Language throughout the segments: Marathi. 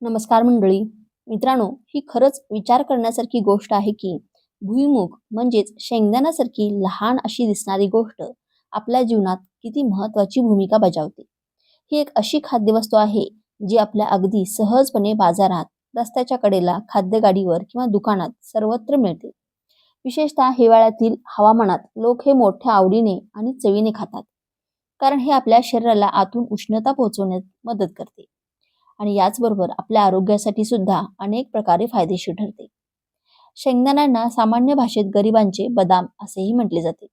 नमस्कार मंडळी. मित्रांनो, ही खरंच विचार करण्यासारखी गोष्ट आहे की भुईमूग म्हणजेच शेंगदाण्यासारखी लहान अशी दिसणारी गोष्ट आपल्या जीवनात किती महत्त्वाची भूमिका बजावते. ही एक अशी खाद्यवस्तू आहे जी आपल्या अगदी सहजपणे बाजारात, रस्त्याच्या कडेला, खाद्यगाडीवर किंवा दुकानात सर्वत्र मिळते. विशेषतः हिवाळ्यातील हवामानात लोक हे मोठ्या आवडीने आणि चवीने खातात. कारण हे आपल्या शरीराला आतून उष्णता पोहोचवण्यात मदत करते. आणि याचबरोबर आपल्या आरोग्यासाठी सुद्धा अनेक प्रकारे फायदेशीर ठरते. शेंगदाण्यांना सामान्य भाषेत गरिबांचे बदाम असेही म्हटले जाते.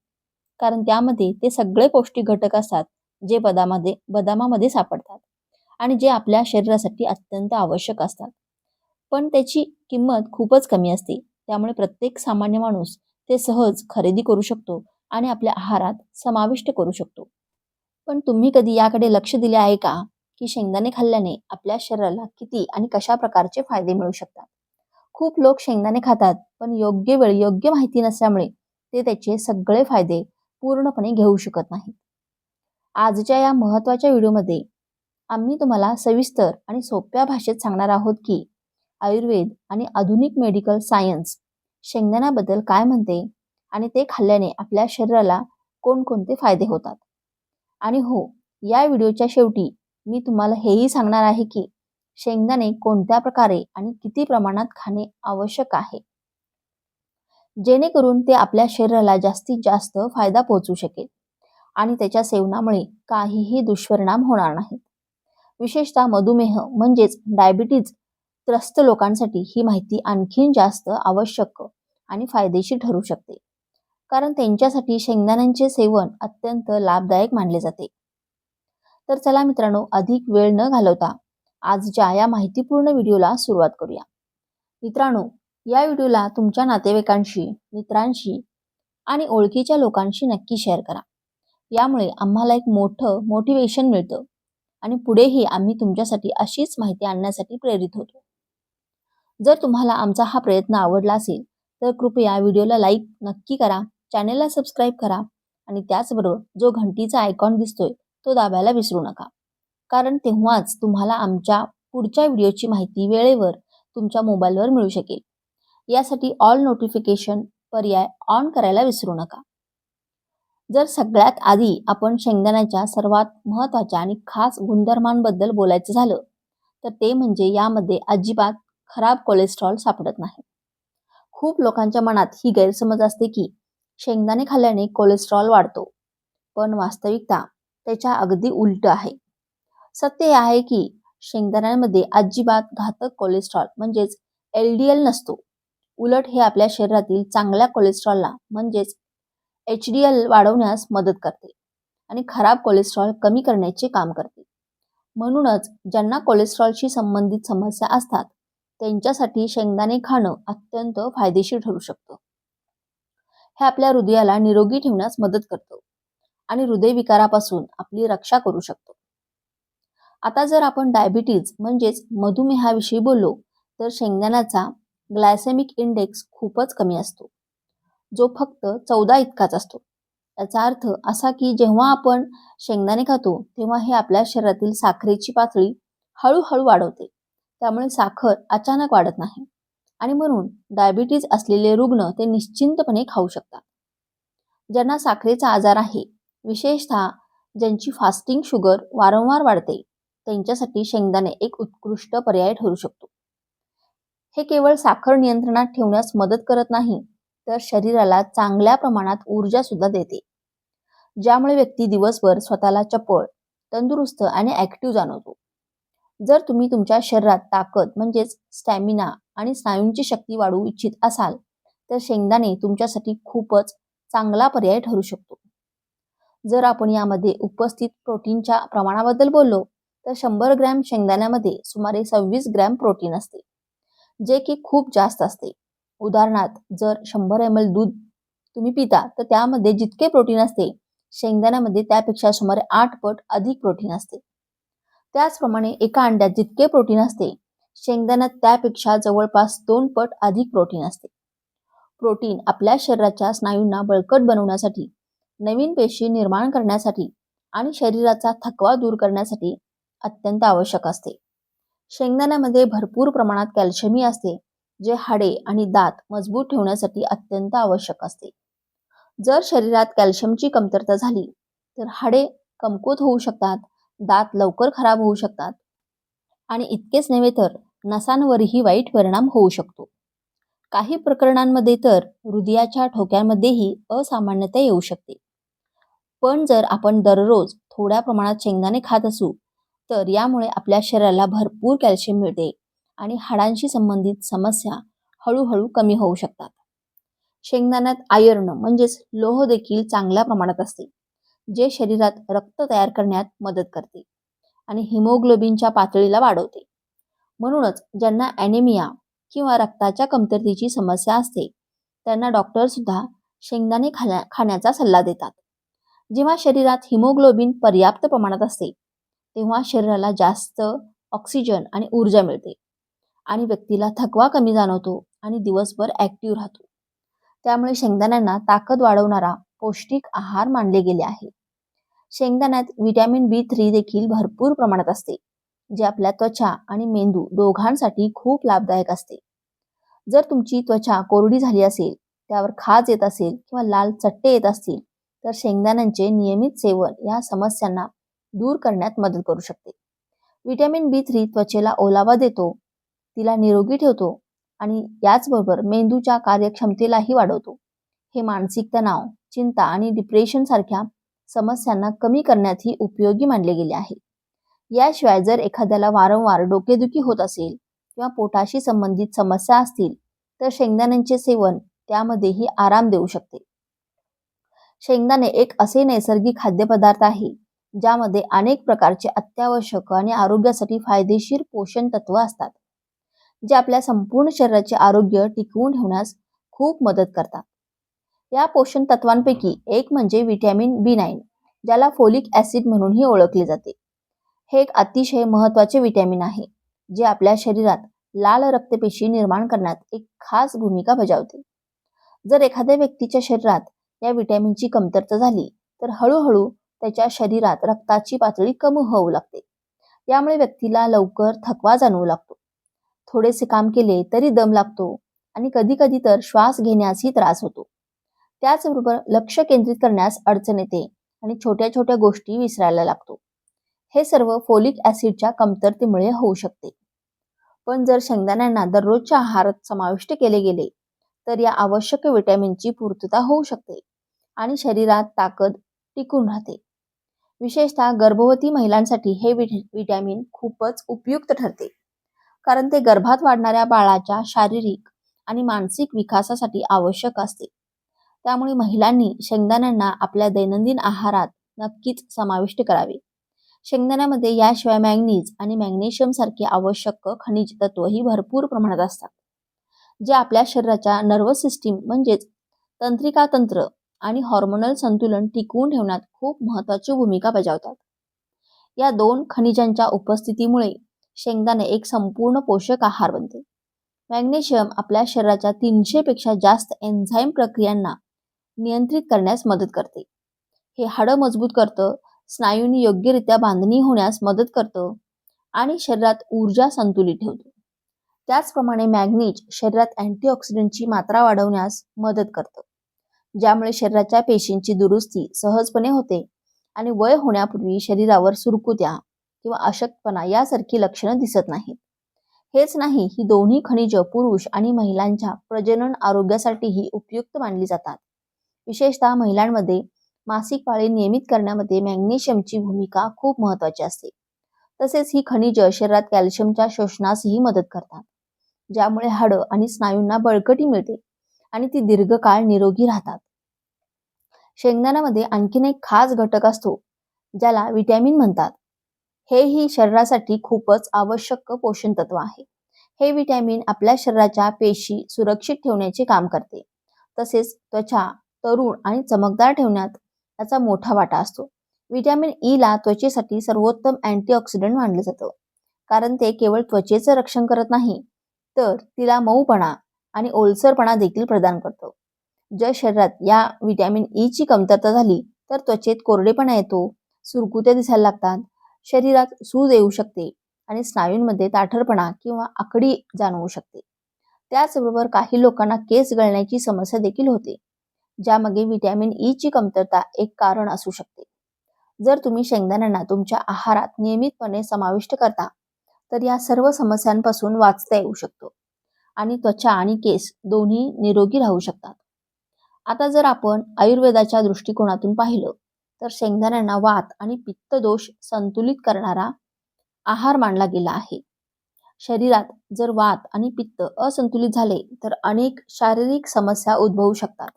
कारण त्यामध्ये ते सगळे पौष्टिक घटक असतात जे बदामामध्ये सापडतात आणि जे आपल्या शरीरासाठी अत्यंत आवश्यक असतात. पण त्याची किंमत खूपच कमी असते. त्यामुळे प्रत्येक सामान्य माणूस ते सहज खरेदी करू शकतो आणि आपल्या आहारात समाविष्ट करू शकतो. पण तुम्ही कधी याकडे लक्ष दिले आहे का, की शेंगदाणे खाल्ल्याने आपल्या शरीराला किती आणि कशा प्रकारचे फायदे मिळू शकतात? खूप लोक शेंगदाणे खातात, पण योग्य वेळी योग्य माहिती नसल्यामुळे ते त्याचे सगळे फायदे पूर्णपणे घेऊ शकत नाहीत. आजच्या या महत्त्वाच्या व्हिडिओमध्ये आम्ही तुम्हाला सविस्तर आणि सोप्या भाषेत सांगणार आहोत की आयुर्वेद आणि आधुनिक मेडिकल सायन्स शेंगदाण्याबद्दल काय म्हणते आणि ते खाल्ल्याने आपल्या शरीराला कोणकोणते फायदे होतात. आणि हो, या व्हिडिओच्या शेवटी मी तुम्हाला हेही सांगणार आहे की शेंगदाणे कोणत्या प्रकारे आणि किती प्रमाणात खाणे आवश्यक आहे, जेणेकरून ते आपल्या शरीराला जास्तीत जास्त फायदा पोहोचू शकेल आणि त्याच्या सेवनामुळे काहीही दुष्परिणाम होणार नाहीत. विशेषतः मधुमेह म्हणजेच डायबिटीज त्रस्त लोकांसाठी ही माहिती आणखीन जास्त आवश्यक आणि फायदेशीर ठरू शकते. कारण त्यांच्यासाठी शेंगदाण्यांचे सेवन अत्यंत लाभदायक मानले जाते. तर चला मित्रांनो, अधिक वेळ न घालवता आजच्या या माहितीपूर्ण व्हिडिओला सुरुवात करूया. मित्रांनो, या व्हिडिओला तुमच्या नातेवाईकांशी, मित्रांशी आणि ओळखीच्या लोकांशी नक्की शेअर करा. यामुळे आम्हाला एक मोठं मोटिवेशन मिळतं आणि पुढेही आम्ही तुमच्यासाठी अशीच माहिती आणण्यासाठी प्रेरित होतो. जर तुम्हाला आमचा हा प्रयत्न आवडला असेल तर कृपया व्हिडिओला लाईक नक्की करा, चॅनेलला सबस्क्राईब करा आणि त्याचबरोबर जो घंटीचा आयकॉन दिसतोय तो दाबायला विसरू नका. कारण तेव्हाच तुम्हाला आमच्या पुढच्या व्हिडिओची माहिती वेळेवर तुमच्या मोबाईलवर मिळू शकेल. यासाठी ऑल नोटिफिकेशन पर्याय ऑन करायला विसरू नका. जर सगळ्यात आधी आपण शेंगदाण्याच्या सर्वात महत्त्वाच्या आणि खास गुणधर्मांबद्दल बोलायचं झालं तर ते म्हणजे यामध्ये अजिबात खराब कोलेस्ट्रॉल सापडत नाही. खूप लोकांच्या मनात ही गैरसमज असते की शेंगदाणे खाल्ल्याने कोलेस्ट्रॉल वाढतो, पण वास्तविकता त्याच्या अगदी उलट आहे. सत्य हे आहे की शेंगदाण्यांमध्ये अजिबात घातक कोलेस्ट्रॉल म्हणजेच LDL नसतो. उलट हे आपल्या शरीरातील चांगल्या कोलेस्ट्रॉलला म्हणजेच HDL वाढवण्यास मदत करते आणि खराब कोलेस्ट्रॉल कमी करण्याचे काम करते. म्हणूनच ज्यांना कोलेस्ट्रॉलशी संबंधित समस्या असतात त्यांच्यासाठी शेंगदाणे खाणं अत्यंत फायदेशीर ठरू शकतं. हे आपल्या हृदयाला निरोगी ठेवण्यास मदत करतं आणि हृदयविकारापासून आपली रक्षा करू शकतो. आता जर आपण डायबिटीज म्हणजेच मधुमेहाविषयी बोललो तर शेंगदाण्याचा ग्लायसेमिक इंडेक्स खूपच कमी असतो, जो फक्त 14 इतकाच असतो. याचा अर्थ असा की जेव्हा आपण शेंगदाणे खातो तेव्हा हे आपल्या शरीरातील साखरेची पातळी हळूहळू वाढवते. त्यामुळे साखर अचानक वाढत नाही आणि म्हणून डायबिटीज असलेले रुग्ण ते निश्चिंतपणे खाऊ शकतात. ज्यांना साखरेचा आजार आहे, विशेषतः ज्यांची फास्टिंग शुगर वारंवार वाढते, त्यांच्यासाठी शेंगदाणे एक उत्कृष्ट पर्याय ठरू शकतो. हे केवळ साखर नियंत्रणात ठेवण्यास मदत करत नाही तर शरीराला चांगल्या प्रमाणात ऊर्जा सुद्धा देते, ज्यामुळे व्यक्ती दिवसभर स्वतःला चपळ, तंदुरुस्त आणि ऍक्टिव्ह जाणवतो. जर तुम्ही तुमच्या शरीरात ताकद म्हणजेच स्टॅमिना आणि स्नायूंची शक्ती वाढवू इच्छित असाल तर शेंगदाणे तुमच्यासाठी खूपच चांगला पर्याय ठरू शकतो. जर आपण यामध्ये उपस्थित प्रोटीनच्या प्रमाणाबद्दल बोललो तर 100 ग्रॅम शेंगदाण्यामध्ये सुमारे 26 ग्रॅम प्रोटीन असते, जे की खूप जास्त असते. उदाहरणार्थ, जर 100 ml दूध तुम्ही पिता तर त्यामध्ये जितके प्रोटीन असते शेंगदाण्यामध्ये त्यापेक्षा सुमारे 8 पट अधिक प्रोटीन असते. त्याचप्रमाणे एका अंड्यात जितके प्रोटीन असते शेंगदाण्यात त्यापेक्षा जवळपास 2 पट अधिक प्रोटीन असते. प्रोटीन आपल्या शरीराच्या स्नायूंना बळकट बनवण्यासाठी, नवीन पेशी निर्माण करण्यासाठी आणि शरीराचा थकवा दूर करण्यासाठी अत्यंत आवश्यक असते. शेंगदाण्यामध्ये भरपूर प्रमाणात कॅल्शियमही असते, जे हाडे आणि दात मजबूत ठेवण्यासाठी अत्यंत आवश्यक असते. जर शरीरात कॅल्शियमची कमतरता झाली तर हाडे कमकुवत होऊ शकतात, दात लवकर खराब होऊ शकतात आणि इतकेच नव्हे तर नसांवरही वाईट परिणाम होऊ शकतो. काही प्रकरणांमध्ये तर हृदयाच्या ठोक्यांमध्येही असामान्यता येऊ शकते. पण जर आपण दररोज थोड्या प्रमाणात शेंगदाणे खात असू तर यामुळे आपल्या शरीराला भरपूर कॅल्शियम मिळते आणि हाडांशी संबंधित समस्या हळूहळू कमी होऊ शकतात. शेंगदाण्यात आयर्न म्हणजेच लोह देखील चांगल्या प्रमाणात असते, जे शरीरात रक्त तयार करण्यात मदत करते आणि हिमोग्लोबिनच्या पातळीला वाढवते. म्हणूनच ज्यांना ॲनेमिया किंवा रक्ताच्या कमतरतेची समस्या असते त्यांना डॉक्टर सुद्धा शेंगदाणे खाण्याचा सल्ला देतात. जेव्हा शरीरात हिमोग्लोबिन पर्याप्त प्रमाणात असते तेव्हा शरीराला जास्त ऑक्सिजन आणि ऊर्जा मिळते आणि व्यक्तीला थकवा कमी जाणवतो आणि दिवसभर ॲक्टिव्ह राहतो. त्यामुळे शेंगदाण्यांना ताकद वाढवणारा पौष्टिक आहार मानले गेले आहे. शेंगदाण्यात व्हिटॅमिन B3 देखील भरपूर प्रमाणात असते, जे आपल्या त्वचा आणि मेंदू दोघांसाठी खूप लाभदायक असते. जर तुमची त्वचा कोरडी झाली असेल, त्यावर खाज येत असेल किंवा लाल चट्टे येत असतील तर शेंगदाण्यांचे नियमित सेवन या समस्यांना दूर करण्यात मदत करू शकते. व्हिटॅमिन B3 त्वचेला ओलावा देतो, तिला निरोगी ठेवतो आणि याचबरोबर मेंदूच्या कार्यक्षमतेलाही वाढवतो. हे मानसिक तणाव, चिंता आणि डिप्रेशन सारख्या समस्यांना कमी करण्यातही उपयोगी मानले गेले आहे. याशिवाय जर एखाद्याला वारंवार डोकेदुखी होत असेल किंवा पोटाशी संबंधित समस्या असतील तर शेंगदाण्यांचे सेवन त्यामध्येही आराम देऊ शकते. शेंगदाणे एक असे नैसर्गिक खाद्यपदार्थ आहे ज्यामध्ये अनेक प्रकारचे अत्यावश्यक आणि आरोग्यासाठी फायदेशीर पोषण तत्व असतात, जे आपल्या संपूर्ण शरीराचे आरोग्य टिकवून ठेवण्यास खूप मदत करतात. या पोषण तत्वांपैकी एक म्हणजे व्हिटॅमिन B9, ज्याला फोलिक ॲसिड म्हणूनही ओळखले जाते. हे एक अतिशय महत्त्वाचे व्हिटॅमिन आहे, जे आपल्या शरीरात लाल रक्तपेशी निर्माण करण्यात एक खास भूमिका बजावते. जर एखाद्या व्यक्तीच्या शरीरात या व्हिटॅमिनची कमतरता झाली तर हळूहळू त्याच्या शरीरात रक्ताची पातळी कमी होऊ लागते. यामुळे व्यक्तीला लवकर थकवा जाणवू लागतो, थोडेसे काम केले तरी दम लागतो आणि कधीकधी तर श्वास घेण्यासही त्रास होतो. त्याचबरोबर लक्ष केंद्रित करण्यास अडचण येते आणि छोट्या छोट्या गोष्टी विसरायला लागतो. हे सर्व फोलिक ॲसिडच्या कमतरतेमुळे होऊ शकते. पण जर शेंगदाण्यांना दररोजच्या आहारात समाविष्ट केले गेले तर या आवश्यक व्हिटॅमिनची पूर्तता होऊ शकते आणि शरीरात ताकद टिकून राहते. विशेषतः गर्भवती महिलांसाठी हे व्हिटॅमिन खूपच उपयुक्त ठरते, कारण ते गर्भात वाढणाऱ्या बाळाच्या शारीरिक आणि मानसिक विकासासाठी आवश्यक असते. त्यामुळे महिलांनी शेंगदाण्यांना आपल्या दैनंदिन आहारात नक्कीच समाविष्ट करावे. शेंगदाण्यामध्ये याशिवाय मॅंगनीज आणि मॅग्नेशियम सारखे आवश्यक खनिज तत्वही भरपूर प्रमाणात असतात, जे आपल्या शरीराच्या नर्वस सिस्टीम म्हणजेच तंत्रिका तंत्र आणि हॉर्मोनल संतुलन टिकवून ठेवण्यात खूप महत्त्वाची भूमिका बजावतात. या दोन खनिजांच्या उपस्थितीमुळे शेंगदाणे एक संपूर्ण पोषक आहार बनते. मॅग्नेशियम आपल्या शरीराच्या 300 पेक्षा जास्त एन्झाईम प्रक्रियांना नियंत्रित करण्यास मदत करते. हे हाडं मजबूत करतं, स्नायूंनी योग्यरित्या बांधणी होण्यास मदत करतं आणि शरीरात ऊर्जा संतुलित ठेवतो. त्याचप्रमाणे मॅग्नीज शरीरात अँटीऑक्सिडंटची मात्रा वाढवण्यास मदत करतं, ज्यामुळे शरीराच्या पेशींची दुरुस्ती सहजपणे होते आणि वय होण्यापूर्वी शरीरावर सुरकुत्या किंवा अशक्तपणा यासारखी लक्षणं दिसत नाहीत. हेच नाही, ही दोन्ही खनिज पुरुष आणि महिलांच्या प्रजनन आरोग्यासाठीही उपयुक्त मानली जातात. विशेषतः महिलांमध्ये मासिक पाळी नियमित करण्यामध्ये मॅग्नेशियमची भूमिका खूप महत्त्वाची असते. तसेच ही खनिज शरीरात कॅल्शियमच्या शोषणासही मदत करतात, ज्यामुळे हाडं आणि स्नायूंना बळकटी मिळते आणि ती दीर्घकाळ निरोगी राहतात. शेंगदाण्यामध्ये आणखीन एक खास घटक असतो, ज्याला व्हिटॅमिन म्हणतात. हेही शरीरासाठी खूपच आवश्यक पोषण तत्व आहे. हे व्हिटॅमिन आपल्या शरीराच्या पेशी सुरक्षित ठेवण्याचे काम करते. तसेच त्वचा तरुण आणि चमकदार ठेवण्यात याचा मोठा वाटा असतो. व्हिटॅमिन ईला त्वचेसाठी सर्वोत्तम अँटीऑक्सिडंट मानलं जातं, कारण ते केवळ त्वचेचं रक्षण करत नाही तर तिला मऊपणा आणि ओलसरपणा देखील प्रदान करतं. जर शरीरात या व्हिटॅमिन ईची कमतरता झाली तर त्वचेत कोरडेपणा येतो, सुरकुत्या दिसायला लागतात, शरीरात सूज येऊ शकते आणि स्नायूंमध्ये ताठरपणा किंवा आकडी जाणवू शकते. त्याचबरोबर काही लोकांना केस गळण्याची समस्या देखील होते, ज्यामागे व्हिटॅमिन ई ची कमतरता एक कारण असू शकते. जर तुम्ही शेंगदाण्यांना तुमच्या आहारात नियमितपणे समाविष्ट करता, तर या सर्व समस्यांपासून वाचता येऊ शकतो आणि त्वचा आणि केस दोन्ही निरोगी राहू शकतात. आता जर आपण आयुर्वेदाच्या दृष्टिकोनातून पाहिलं, तर शेंगदाण्यांना वात आणि पित्त दोष संतुलित करणारा आहार मानला गेला आहे. शरीरात जर वात आणि पित्त असंतुलित झाले तर अनेक शारीरिक समस्या उद्भवू शकतात,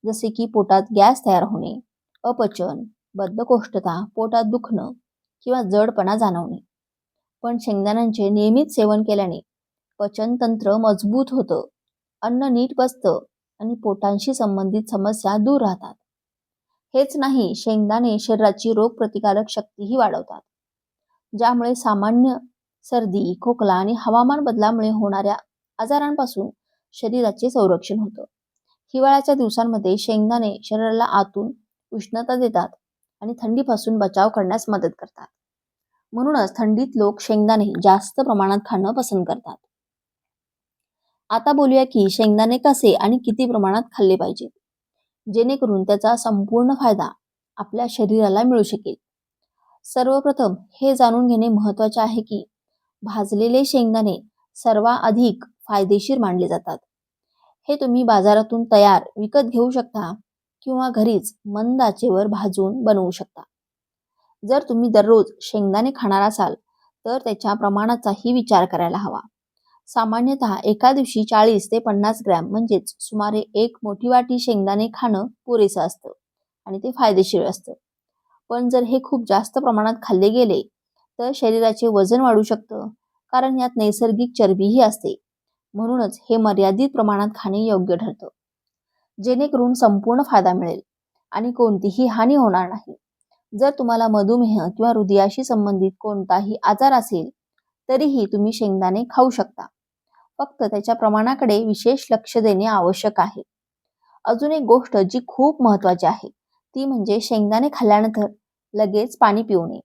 जसे की पोटात गॅस तयार होणे, अपचन, बद्धकोष्ठता, पोटात दुखणं किंवा जडपणा जाणवणे. पण शेंगदाण्यांचे नियमित सेवन केल्याने पचनतंत्र मजबूत होतं, अन्न नीट पचतं आणि पोटांशी संबंधित समस्या दूर राहतात. हेच नाही, शेंगदाणे शरीराची रोगप्रतिकारक शक्तीही वाढवतात, ज्यामुळे सामान्य सर्दी, खोकला आणि हवामान बदलामुळे होणाऱ्या आजारांपासून शरीराचे संरक्षण होतं. हिवाळ्याच्या दिवसांमध्ये शेंगदाणे शरीराला आतून उष्णता देतात आणि थंडीपासून बचाव करण्यास मदत करतात. म्हणूनच थंडीत लोक शेंगदाणे जास्त प्रमाणात खाणं पसंत करतात. आता बोलूया की शेंगदाणे कसे आणि किती प्रमाणात खाल्ले पाहिजे, जेणेकरून त्याचा संपूर्ण फायदा आपल्या शरीराला मिळू शकेल. सर्वप्रथम हे जाणून घेणे महत्त्वाचे आहे की भाजलेले शेंगदाणे सर्वाधिक फायदेशीर मानले जातात. हे तुम्ही बाजारातून तयार विकत घेऊ शकता किंवा घरीच मंद आचेवर भाजून बनवू शकता. जर तुम्ही दररोज शेंगदाणे खाणार असाल तर त्याच्या प्रमाणाचाही विचार करायला हवा. सामान्यतः एका दिवशी 40 ते 50 ग्रॅम म्हणजेच सुमारे एक मोठी वाटी शेंगदाणे खाणं पुरेसं असतं आणि ते फायदेशीर असतं. पण जर हे खूप जास्त प्रमाणात खाल्ले गेले तर शरीराचे वजन वाढू शकतं, कारण यात नैसर्गिक चरबीही असते. म्हणूनच हे मर्यादित प्रमाणात खाणे योग्य ठरतं, जेणेकरून संपूर्ण फायदा मिळेल आणि कोणतीही हानी होणार नाही. जर तुम्हाला मधुमेह किंवा हृदयाशी संबंधित कोणताही आजार असेल तरीही तुम्ही शेंगदाणे खाऊ शकता. फक्त त्याच्या प्रमाणाकडे विशेष लक्ष देणे आवश्यक आहे. अजून एक गोष्ट जी खूप महत्त्वाची आहे ती म्हणजे शेंगदाणे खाल्ल्यानंतर लगेच पाणी पिऊ नये.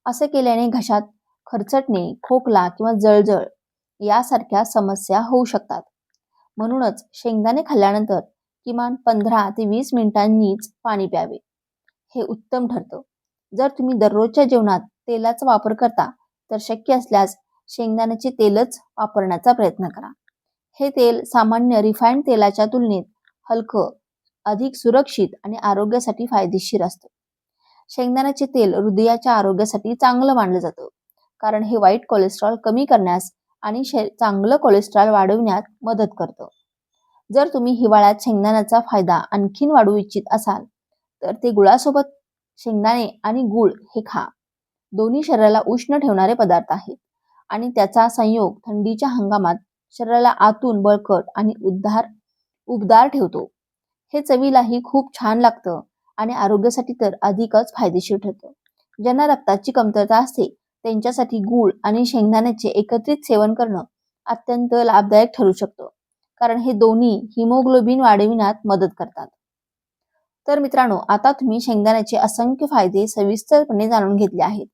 असे केल्याने घशात खरचटणे, खोकला किंवा जळजळ यासारख्या समस्या होऊ शकतात. म्हणूनच शेंगदाणे खाल्ल्यानंतर किमान 15 ते 20 मिनिटांनीच पाणी प्यावे, हे उत्तम ठरतं. जर तुम्ही दररोजच्या जेवणात तेलाचा वापर करता तर शक्य असल्यास शेंगदाण्याचे तेलच वापरण्याचा प्रयत्न करा. हे तेल सामान्य रिफाइंड तेलाच्या तुलनेत हलकं, अधिक सुरक्षित आणि आरोग्यासाठी फायदेशीर असतं. शेंगदाण्याचे तेल हृदयाच्या आरोग्यासाठी चांगलं मानलं जातं, कारण हे वाईट कोलेस्ट्रॉल कमी करण्यास आणि चांगलं कोलेस्ट्रॉल वाढविण्यात मदत करतं. जर तुम्ही हिवाळ्यात शेंगदाण्याचा फायदा आणखीन वाढवू इच्छित असाल तर ते गुळासोबत शेंगदाणे आणि गूळ हे खा. दोन्ही शरीराला उष्ण ठेवणारे पदार्थ आहेत आणि त्याचा संयोग थंडीच्या हंगामात शरीराला आतून बळकट आणि उबदार ठेवतो. हे चवीलाही खूप छान लागतं आणि आरोग्यासाठी तर अधिकच फायदेशीर ठरतं. ज्यांना रक्ताची कमतरता असते त्यांच्यासाठी गूळ आणि शेंगदाण्याचे एकत्रित सेवन करणं अत्यंत लाभदायक ठरू शकतं, कारण हे दोन्ही हिमोग्लोबिन वाढविण्यात मदत करतात. तर मित्रांनो, आता तुम्ही शेंगदाण्याचे असंख्य फायदे सविस्तरपणे जाणून घेतले आहेत.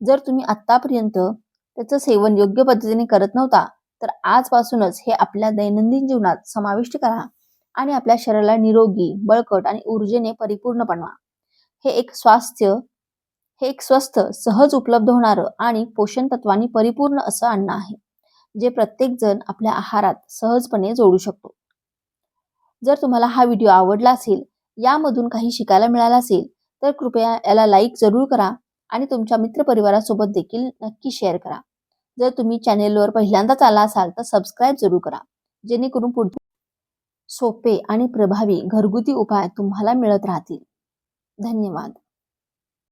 जर तुम्ही आतापर्यंत त्याचं सेवन योग्य पद्धतीने करत नव्हता तर आजपासूनच हे आपल्या दैनंदिन जीवनात समाविष्ट करा आणि आपल्या शरीराला निरोगी, बळकट आणि ऊर्जेने परिपूर्ण बनवा. हे एक स्वस्थ, सहज उपलब्ध होणारं आणि पोषण तत्वांनी परिपूर्ण असं अन्न आहे, जे प्रत्येक जण आपल्या आहारात सहजपणे जोडू शकतो. जर तुम्हाला हा व्हिडिओ आवडला असेल, यामधून काही शिकायला मिळालं असेल तर कृपया याला लाईक जरूर करा आणि तुमच्या मित्रपरिवारासोबत देखील नक्की शेअर करा. जर तुम्ही चॅनेलवर पहिल्यांदाच आला असाल तर सबस्क्राईब जरूर करा, जेणेकरून पुढचे सोपे आणि प्रभावी घरगुती उपाय तुम्हाला मिळत राहतील. धन्यवाद.